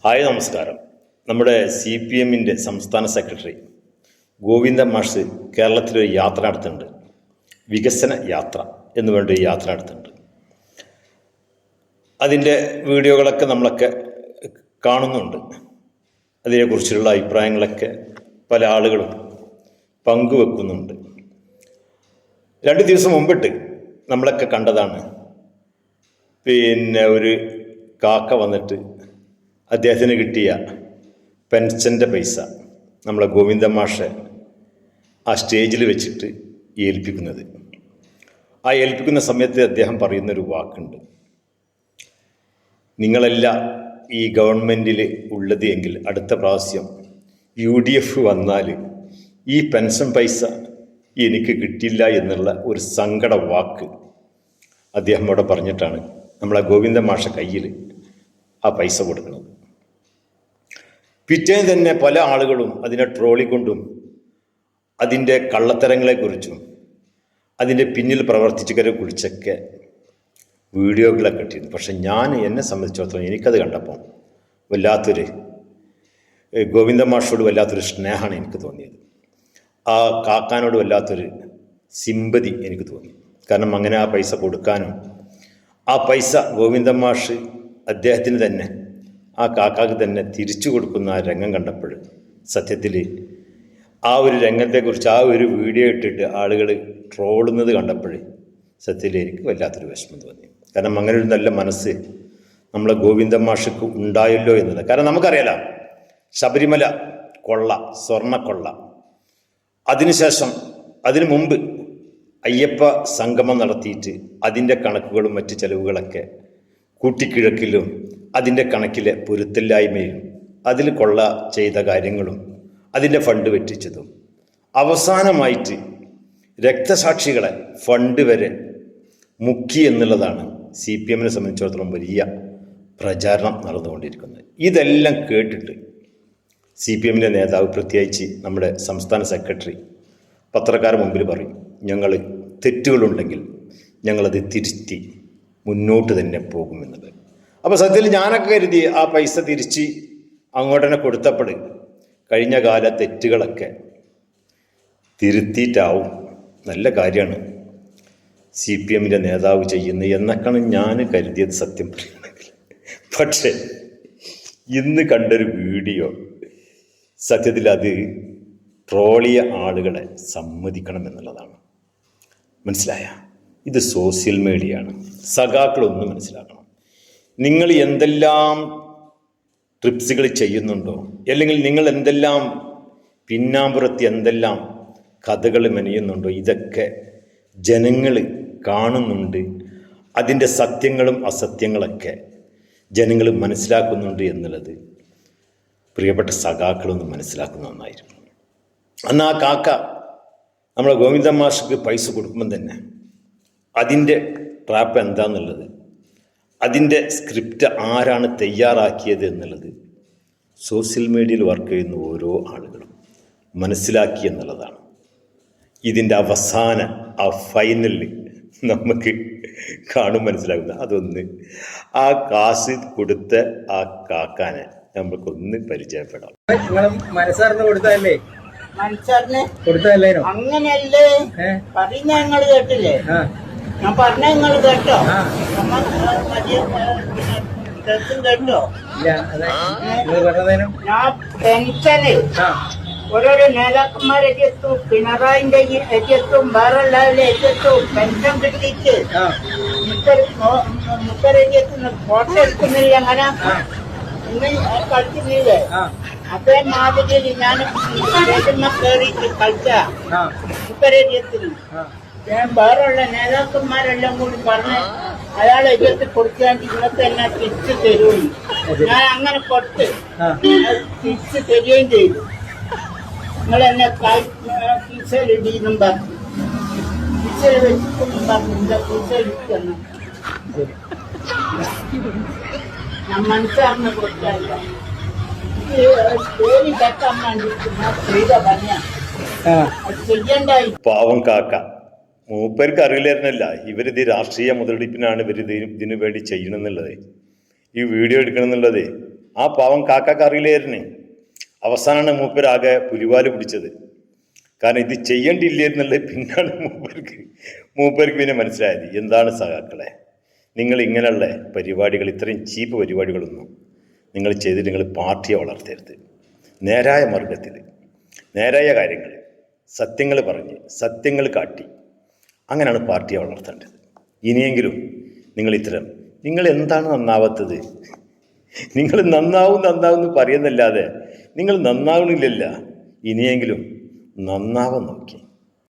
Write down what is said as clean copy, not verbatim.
Hi നമസ്കാരം. നമ്മുടെ CPM-ൻ്റെ സംസ്ഥാന സെക്രട്ടറി ഗോവിന്ദൻ മാഷ് കേരളത്തിലൊരു യാത്ര നടത്തുന്നുണ്ട്. വികസന യാത്ര എന്ന് വേണ്ട ഒരു യാത്ര നടത്തുന്നുണ്ട്. അതിൻ്റെ വീഡിയോകളൊക്കെ നമ്മളൊക്കെ കാണുന്നുണ്ട്. അതിനെക്കുറിച്ചുള്ള അഭിപ്രായങ്ങളൊക്കെ പല ആളുകളും പങ്കുവെക്കുന്നുണ്ട്. 2 ദിവസം മുമ്പിട്ട് നമ്മളൊക്കെ കണ്ടതാണ്. ഒരു കാക്ക വന്നിട്ട് അദ്ദേഹത്തിന് കിട്ടിയ പെൻഷൻ്റെ പൈസ നമ്മളെ ഗോവിന്ദൻ മാഷെ ആ സ്റ്റേജിൽ വെച്ചിട്ട് ഏൽപ്പിക്കുന്നത്. ആ ഏൽപ്പിക്കുന്ന സമയത്ത് അദ്ദേഹം പറയുന്നൊരു വാക്കുണ്ട്, നിങ്ങളല്ല ഈ ഗവൺമെൻറ്റിൽ ഉള്ളത് എങ്കിൽ അടുത്ത പ്രാവശ്യം UDF വന്നാൽ ഈ പെൻഷൻ പൈസ എനിക്ക് കിട്ടില്ല എന്നുള്ള ഒരു സങ്കട വാക്ക് അദ്ദേഹം അവിടെ പറഞ്ഞിട്ടാണ് നമ്മളെ ഗോവിന്ദൻ മാഷ കയ്യിൽ ആ പൈസ കൊടുക്കുന്നത്. പിറ്റേന്ന് തന്നെ പല ആളുകളും അതിനെ ട്രോളിക്കൊണ്ടും അതിൻ്റെ കള്ളത്തരങ്ങളെക്കുറിച്ചും അതിൻ്റെ പിന്നിൽ പ്രവർത്തിച്ചവരെ കുറിച്ചൊക്കെ വീഡിയോകളൊക്കെ ഇട്ടിരുന്നു. പക്ഷെ എന്നെ സംബന്ധിച്ചിടത്തോളം എനിക്കത് കണ്ടപ്പോൾ വല്ലാത്തൊരു ഗോവിന്ദൻ മാഷോട് വല്ലാത്തൊരു സ്നേഹമാണ് എനിക്ക് തോന്നിയത്. ആ കാക്കാനോട് വല്ലാത്തൊരു സിമ്പതി എനിക്ക് തോന്നി. കാരണം അങ്ങനെ ആ പൈസ കൊടുക്കാനും ആ പൈസ ഗോവിന്ദൻ മാഷ് അദ്ദേഹത്തിന് തന്നെ ആ കാക്കാക്ക് തന്നെ തിരിച്ചു കൊടുക്കുന്ന ആ രംഗം കണ്ടപ്പോൾ സത്യത്തിൽ ആ ഒരു രംഗത്തെക്കുറിച്ച് ആ ഒരു വീഡിയോ ഇട്ടിട്ട് ആളുകൾ ട്രോളുന്നത് കണ്ടപ്പോൾ സത്യത്തിൽ എനിക്ക് വല്ലാത്തൊരു വിഷമം തോന്നി. കാരണം അങ്ങനെ ഒരു നല്ല മനസ്സ് നമ്മളെ ഗോവിന്ദൻ മാഷക്ക് ഉണ്ടായല്ലോ എന്നുള്ളത്. കാരണം നമുക്കറിയാലോ, ശബരിമല കൊള്ള, സ്വർണ്ണക്കൊള്ള, അതിനുശേഷം അതിനു മുമ്പ് അയ്യപ്പ സംഗമം നടത്തിയിട്ട് അതിൻ്റെ കണക്കുകളും മറ്റ് ചെലവുകളൊക്കെ കൂട്ടിക്കിഴക്കിലും അതിൻ്റെ കണക്കിലെ പൊരുത്തല്ലായ്മയും അതിൽ കൊള്ള ചെയ്ത കാര്യങ്ങളും അതിൻ്റെ ഫണ്ട് വെട്ടിച്ചതും അവസാനമായിട്ട് രക്തസാക്ഷികളെ ഫണ്ട് വരെ മുക്കി എന്നുള്ളതാണ് CPM-നെ സംബന്ധിച്ചിടത്തോളം വലിയ പ്രചാരണം നടന്നുകൊണ്ടിരിക്കുന്നത്. ഇതെല്ലാം കേട്ടിട്ട് CPM-ൻ്റെ നേതാവ്, പ്രത്യേകിച്ച് നമ്മുടെ സംസ്ഥാന സെക്രട്ടറി പത്രക്കാരുടെ മുമ്പിൽ പറയും, ഞങ്ങൾ തെറ്റുകളുണ്ടെങ്കിൽ ഞങ്ങളത് തിരുത്തി മുന്നോട്ട് തന്നെ പോകുമെന്നത്. അപ്പോൾ സത്യത്തിൽ ഞാനൊക്കെ കരുതി ആ പൈസ തിരിച്ച് അങ്ങോട്ട് തന്നെ കൊടുത്തപ്പോൾ കഴിഞ്ഞ കാല തെറ്റുകളൊക്കെ തിരുത്തിയിട്ടാവും. നല്ല കാര്യമാണ് CPM-ൻ്റെ നേതാവ് ചെയ്യുന്നത് എന്നൊക്കെയാണ് ഞാൻ കരുതിയത് സത്യം പറയുകയാണെങ്കിൽ. പക്ഷേ ഇന്ന് കണ്ടൊരു വീഡിയോ സത്യത്തിൽ അത് ട്രോളിയ ആളുകളെ സമ്മതിക്കണം എന്നുള്ളതാണ്. മനസ്സിലായ? ഇത് സോഷ്യൽ മീഡിയയാണ്. സഖാക്കളൊന്നും മനസ്സിലാക്കണം. നിങ്ങൾ എന്തെല്ലാം ട്രിപ്സുകൾ ചെയ്യുന്നുണ്ടോ, അല്ലെങ്കിൽ നിങ്ങൾ എന്തെല്ലാം പിന്നാമ്പുറത്ത് എന്തെല്ലാം കഥകൾ മെനയുന്നുണ്ടോ, ഇതൊക്കെ ജനങ്ങൾ കാണുന്നുണ്ട്. അതിൻ്റെ സത്യങ്ങളും അസത്യങ്ങളൊക്കെ ജനങ്ങൾ മനസ്സിലാക്കുന്നുണ്ട് എന്നുള്ളത് പ്രിയപ്പെട്ട സഖാക്കളൊന്ന് മനസ്സിലാക്കുന്ന നന്നായിരുന്നു. അന്ന് ആ കാക്ക നമ്മളെ ഗോവിന്ദൻ മാഷക്ക് പൈസ കൊടുക്കുമ്പം തന്നെ അതിൻ്റെ ട്രാപ്പ് എന്താണെന്നുള്ളത്, അതിൻ്റെ സ്ക്രിപ്റ്റ് ആരാണ് തയ്യാറാക്കിയത് എന്നുള്ളത് സോഷ്യൽ മീഡിയയിൽ വർക്ക് ചെയ്യുന്ന ഓരോ ആളുകളും മനസ്സിലാക്കി എന്നുള്ളതാണ്. ഇതിൻ്റെ അവസാന ആ ഫൈനലിൽ നമുക്ക് കാണും മനസ്സിലാകുന്നത്. അതൊന്ന് ആ കാശ് കൊടുത്ത ആ കാക്കാനെ നമുക്കൊന്ന് പരിചയപ്പെടാം. മനസ്സറിന് കൊടുത്തതല്ലേ? മനസ്സറിന് കൊടുത്തതല്ലേനോ? അങ്ങനെയല്ലേ പറയുന്ന ഞങ്ങൾ കേട്ടില്ലേ? ഞാൻ പറഞ്ഞ നിങ്ങൾ കേട്ടോ? കേട്ടോ? ഞാൻ പെൻഷന് ഓരോരോ നേതാക്കന്മാരെ എത്തിയെത്തും, പിണറായിന്റെ എത്തിയെത്തും, വേറെ എല്ലാവരുടെ എത്തിയെത്തും, പെൻഷൻ കിട്ടിയിട്ട് മുത്തരെത്തിയെത്തുന്ന ഫോട്ടോ എടുക്കുന്നില്ല. അങ്ങനെ കളിക്കുന്നില്ലേ? അതേ മാതിരി ഞാൻ കയറിയിട്ട് കളിച്ച മുത്തരെത്തിയെത്തുന്നു. ഞാൻ വേറെയുള്ള നേതാക്കന്മാരെല്ലാം കൂടി പറഞ്ഞ് അയാളെ എതിർത്ത് കൊടുക്കാൻ ഇന്നത്തെ എന്നെ തിരിച്ചു തരുമെന്ന്. ഞാൻ അങ്ങനെ കൊടുത്ത് തിരിച്ചു തരികയും ചെയ്തു. നിങ്ങളെന്നെ കീസയിലിടിയെന്നും പറഞ്ഞു, കീസയിൽ വെച്ചിട്ടൊന്നും പറഞ്ഞില്ല, കീസയിലിട്ടെന്ന് ഞാൻ മനസ്സിലാകുന്ന കൊടുക്കാറില്ല. ജോലി കേട്ടാൻ വേണ്ടിയിട്ട് ഞാൻ ചെയ്ത പണിയാണ്. പാവം കാക്ക മൂപ്പർക്ക് അറിയില്ലായിരുന്നല്ല ഇവരിത് രാഷ്ട്രീയ മുതലെടുപ്പിനാണ് ഇതിനു വേണ്ടി ചെയ്യണമെന്നുള്ളത്. ഈ വീഡിയോ എടുക്കണം എന്നുള്ളത് ആ പാവം കാക്കാക്ക് അറിയില്ലായിരുന്നു. അവസാനമാണ് മൂപ്പരാകെ പുലിവാല് പിടിച്ചത്. കാരണം ഇത് ചെയ്യേണ്ടിയില്ലായിരുന്നുള്ളത് പിന്നാണ് മൂപ്പർക്ക് പിന്നെ മനസ്സിലായത്. എന്താണ് സഖാക്കളെ, നിങ്ങൾ ഇങ്ങനെയുള്ള പരിപാടികൾ, ഇത്രയും ചീപ്പ് പരിപാടികളൊന്നും നിങ്ങൾ ചെയ്തിട്ട് നിങ്ങൾ പാർട്ടിയെ വളർത്തരുത്. നേരായ മാർഗത്തിൽ നേരായ കാര്യങ്ങൾ, സത്യങ്ങൾ പറഞ്ഞ് സത്യങ്ങൾ കാട്ടി അങ്ങനെയാണ് പാർട്ടിയെ വളർത്തേണ്ടത്. ഇനിയെങ്കിലും നിങ്ങൾ എന്താണ് നന്നാവാത്തത്? നിങ്ങൾ നന്നാവും എന്ന് പറയുന്നല്ലാതെ നിങ്ങൾ നന്നാവണില്ലല്ല. ഇനിയെങ്കിലും നന്നാവാൻ നോക്കി.